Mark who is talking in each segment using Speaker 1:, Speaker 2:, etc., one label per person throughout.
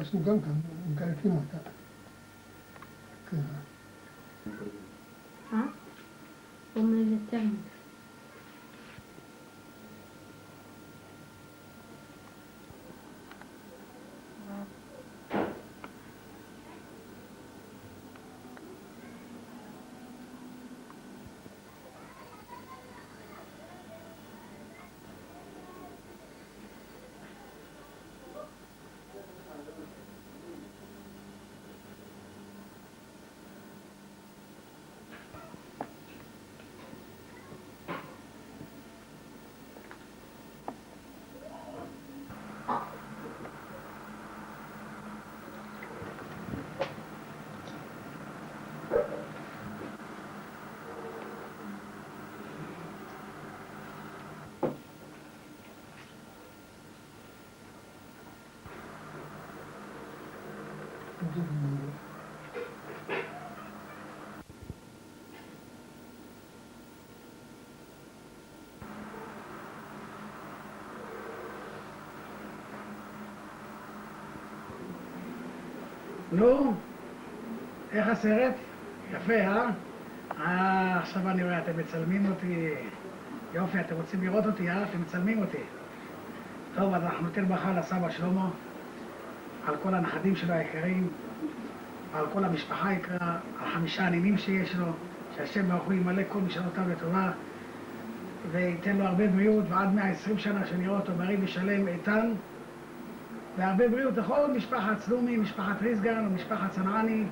Speaker 1: התייחסנו גם כאן, מקלטים אותה. כן.
Speaker 2: אומרים יותר.
Speaker 3: נו, איך הסרט? יפה, עכשיו אני רואה, אתם מצלמים אותי. יופי, אתם רוצים לראות אותי, אתם מצלמים אותי. טוב, אז אנחנו ניתן ברכה לסבא שלמה, על כל הנכדים שלו היקרים, על כל המשפחה היקרה, על 5 הנינים שיש לו, שהשם ברוך הוא ימלא כל משאלותיו לטובה, וייתן לו הרבה בריאות, ועד 120 שנה שנראה אותו בריא ושלם איתן, והרבה בריאות לכל משפחת סלומי, משפחת ריסגן ומשפחת צנעני,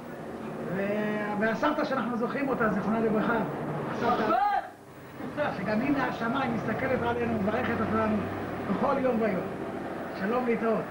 Speaker 3: והסבתא שאנחנו זוכרים אותה, זיכרונה לברכה, שגם היא מהשמיים מסתכלת עלינו ומברכת אותנו בכל יום ויום. שלום להתראות.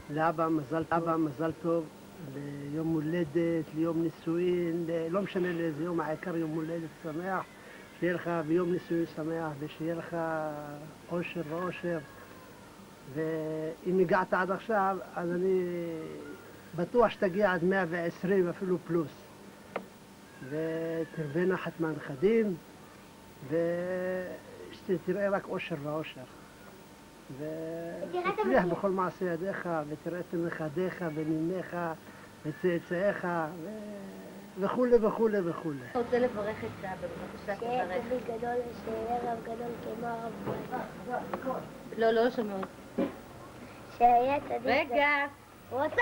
Speaker 4: לאבא מזל טוב, ליום הולדת, ליום נישואין, לא משנה לאיזה יום, העיקר יום הולדת שמח, שיהיה לך ביום נישואין שמח ושיהיה לך אושר ואושר. ואם הגעת עד עכשיו, אז אני בטוח שתגיע עד 120 אפילו פלוס. ותרבה נחת מהנכדים, ושתראה רק אושר ואושר. ותצליח בכל מעשה ידיך, ותראה את נכדיך וניניך וצאצאיך וכולי וכולי וכולי.
Speaker 2: אתה רוצה לברך את סבא, בבקשה תברך.
Speaker 5: שיהיה צדיק גדול, שיהיה רב גדול כמו הרב גדול.
Speaker 2: לא שומע אותי.
Speaker 5: שיהיה צדיק גדול.
Speaker 2: רגע.
Speaker 5: רוצה?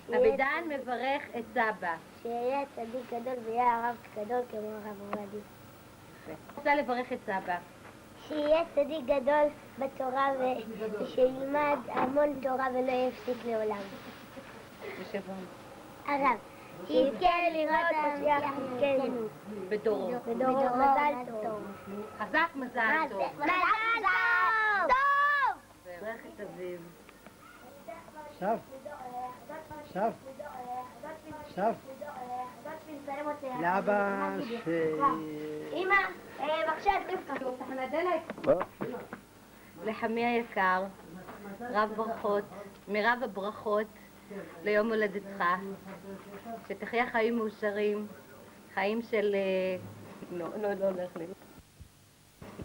Speaker 2: אבידן מברך את סבא.
Speaker 5: שיהיה צדיק גדול ויהיה הרב גדול כמו הרב עובדיה.
Speaker 2: רוצה לברך את סבא.
Speaker 5: שיהיה צדיק גדול בתורה ושילמד המון תורה ולא יפסיק לעולם. הרב, שיזכה לראות המשיח יזכנו.
Speaker 2: בדורו.
Speaker 5: מזל טוב.
Speaker 2: חזק מזל טוב.
Speaker 5: מזל טוב!
Speaker 2: ברך את אביב.
Speaker 4: עכשיו. לאבא
Speaker 5: אמא, בבקשה, תחליף לך.
Speaker 2: לחמי היקר, רב ברכות, מרב הברכות ליום הולדתך, שתחיה חיים מאושרים, חיים של... לא הולך לי.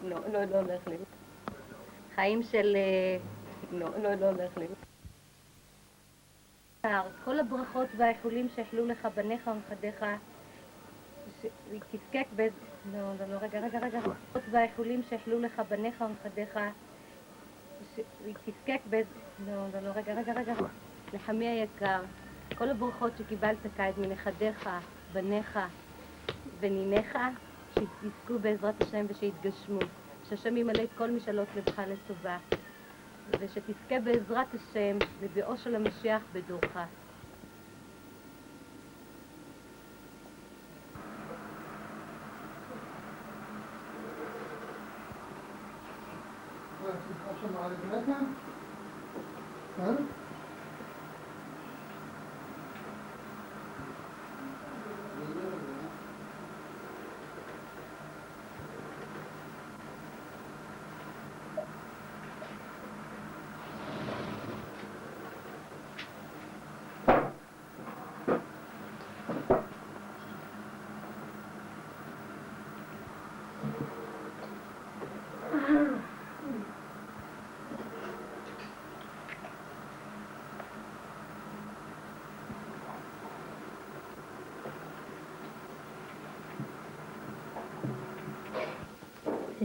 Speaker 2: לא הולך לי. חיים של... לא הולך לי. כל הברכות והאיחולים שאיחלו לך בניך ונכדיך, שתזכה רגע. הברכות והאיחולים שאיחלו לך בניך ונכדיך, שתזכה רגע. לחמי היקר, כל הברכות שקיבלת כעת מנכדיך, בניך וניניך, שיזכו בעזרת השם ושיתגשמו, שהשם ימלא את כל משאלות לבך לטובה, ושתזכה בעזרת השם לביאו של המשיח בדורך.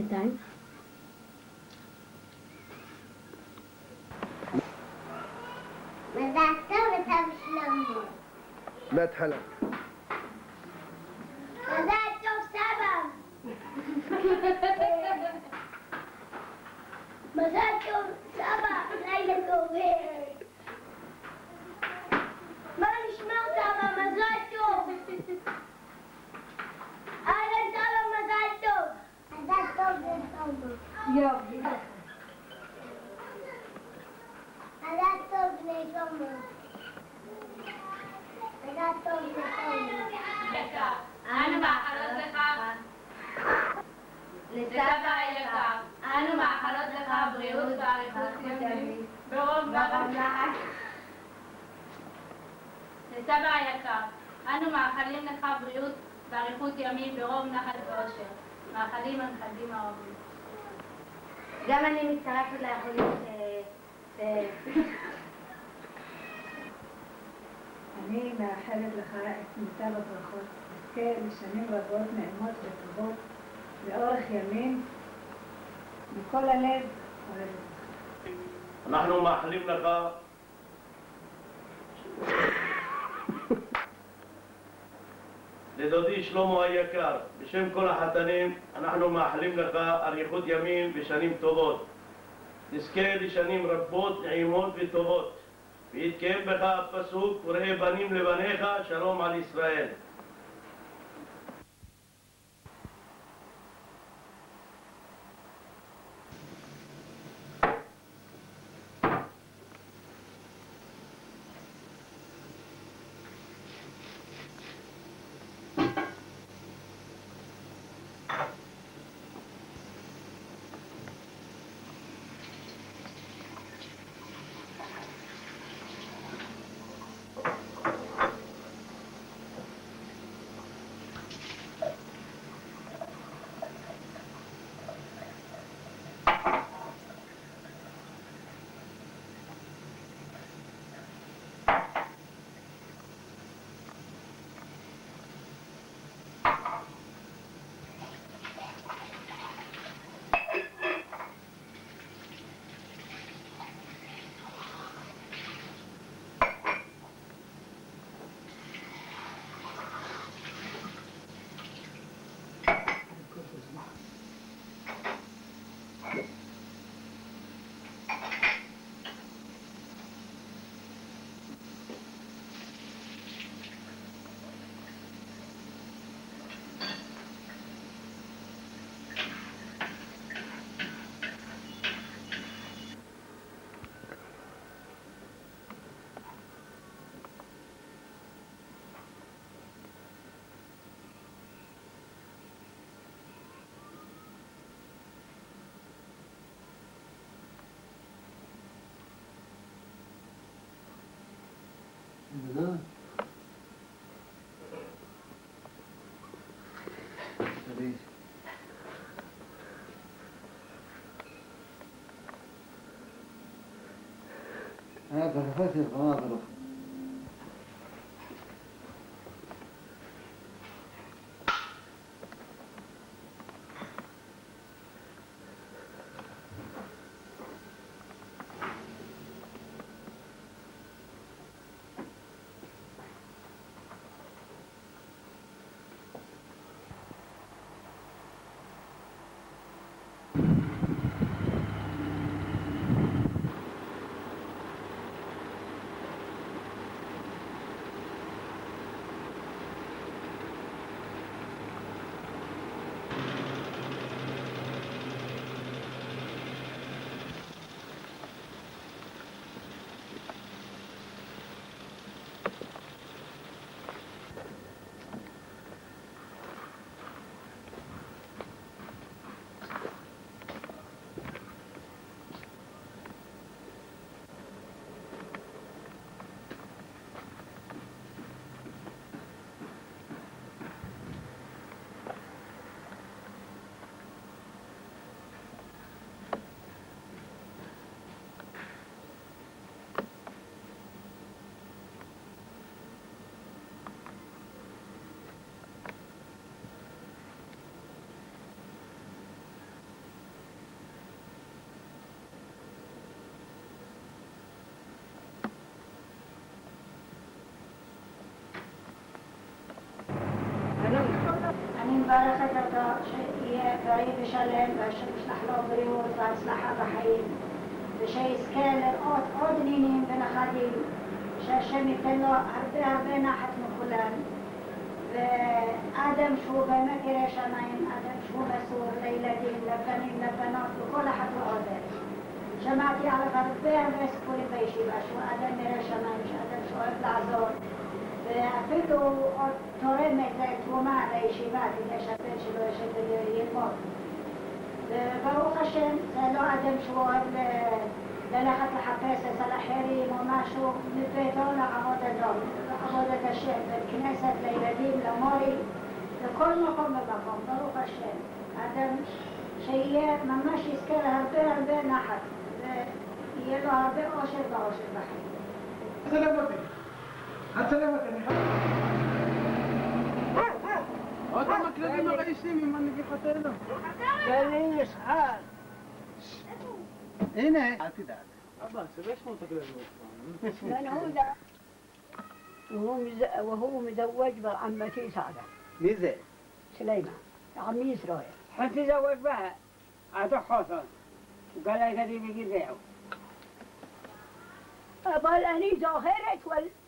Speaker 5: Time. מזל טוב ותו שלמה.
Speaker 6: מההתחלה.
Speaker 5: מזל טוב סבא. מזל טוב סבא, לילה טוב. מה נשמע סבא? מזל טוב. אהלן סבא, מזל טוב. מזל טוב וסבא. יופי. מזל טוב וסבא. מזל טוב וסבא.
Speaker 2: אנו מאחלות לך, לסבא היקר, אנו מאחלות לך בריאות ואריכות ימים, ברוב נחת. לסבא היקר, אנו מאחלים לך בריאות ואריכות ימים ברוב נחת ואושר. מאחלים הנכדים הרבים.
Speaker 5: גם אני מצטרפת לאחולים
Speaker 7: אני מאחלת לך את מיטב הברכות, תזכה לשנים רבות, נעימות וטובות, לאורך ימים, מכל הלב, אוהבת אותך.
Speaker 8: אנחנו מאחלים לך לדודי שלמה היקר, בשם כל החתנים, אנחנו מאחלים לך אריכות ימים ושנים טובות. תזכה לשנים רבות, נעימות וטובות. ויתקיים בך הפסוק, וראה בנים לבניך, שלום על ישראל.
Speaker 6: هذا فتح خاطره.
Speaker 7: אני מברכת אותו שיהיה בריא ושלם והשם ישלח לו בריאות והצלחה בחיים ושיזכה לראות עוד נינים ונכדים שהשם ייתן לו הרבה נחת מכולם ואדם שהוא באמת ירא שמיים, אדם שהוא מסור לילדים, לבנים, לבנות וכל אחד הוא עובר. שמעתי עליו הרבה סיפורים בישיבה שהוא אדם ירא שמיים, שאדם שאוהב לעזור ואפילו עוד תורמת לתרומה לישיבה כדי שהבן שלו יושב וללמוד. וברוך השם, זה לא אדם שהוא אוהב ללכת לחפש אצל אחרים או משהו, מביתו לעבוד את השם, בכנסת, לילדים, למורים, לכל מקום ומקום, ברוך השם. אדם שיהיה ממש יזכה להרבה נחת, ויהיה לו הרבה אושר באושר בחיים.
Speaker 3: צלם אותי. הצלם אותי, אני חייב.
Speaker 4: עוד המקלבים הרעישים עם הנגיחתנו. גלי ישחר. הנה. אל תדאג. אבא, שווה שמות הכלבים.
Speaker 7: وهو مزوج بعمتي سعدة.
Speaker 4: מי זה?
Speaker 7: سليمان عمي إسرائيل.
Speaker 9: حتزوج بها أتحوصا وقال لي هذه بيجي
Speaker 7: أبغى أني ظاهرة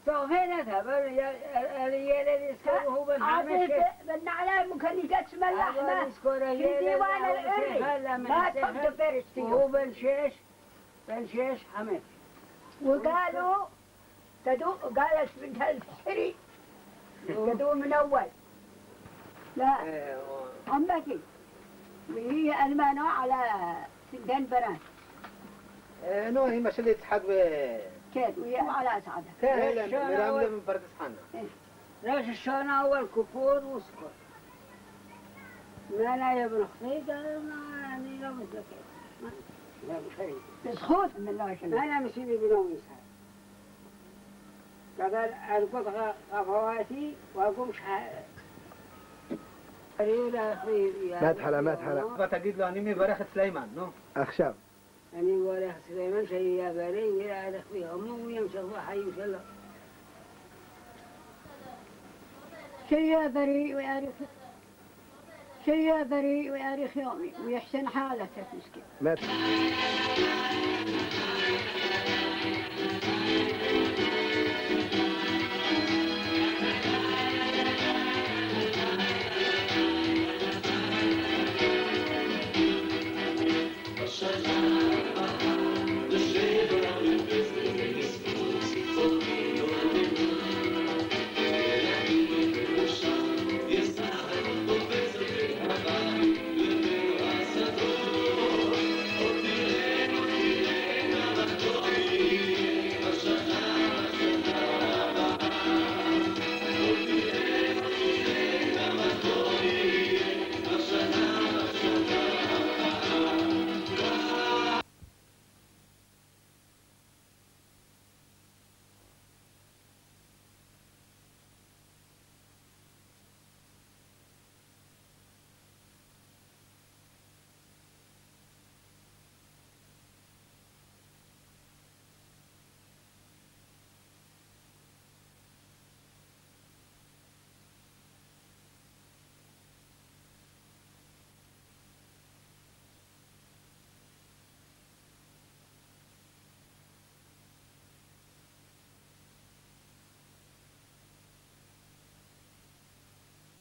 Speaker 9: ظاهرتها الرجال يسكره بالحمشة
Speaker 7: بالنعلة ممكن اسم اللحمة
Speaker 9: في
Speaker 7: ديوان الأري ما تحط فرشتي
Speaker 9: وهو بنشيش حمد
Speaker 7: وقالوا قالت بنتها الفحري تدوم من أول لا عمتي وهي ألمانة على سنتين بنات
Speaker 4: نو هي مش اللي تحق
Speaker 7: كيف وهي على أسعدة
Speaker 4: كهلا مراملة من بردس حنا
Speaker 9: ليش الشونة أول كفور وسكر ما لا يا ابن أختي قال ما يعني لا مزكي لا بخير
Speaker 7: بسخوت من الله شمال
Speaker 9: أنا مسيبي بنوم يسحر قال أربط غفواتي وأقوم شحال
Speaker 4: ما تحلا تجد له أني مبارخة سليمان نو أخشاب
Speaker 9: أني مبارخة سليمان شيء يا باري ولا أدخ فيه أمه ويمشي حي وسلم
Speaker 7: شيء بريء ويعرف شيء بريء ويعرف يومي ويحسن حالتك مسكين
Speaker 4: ما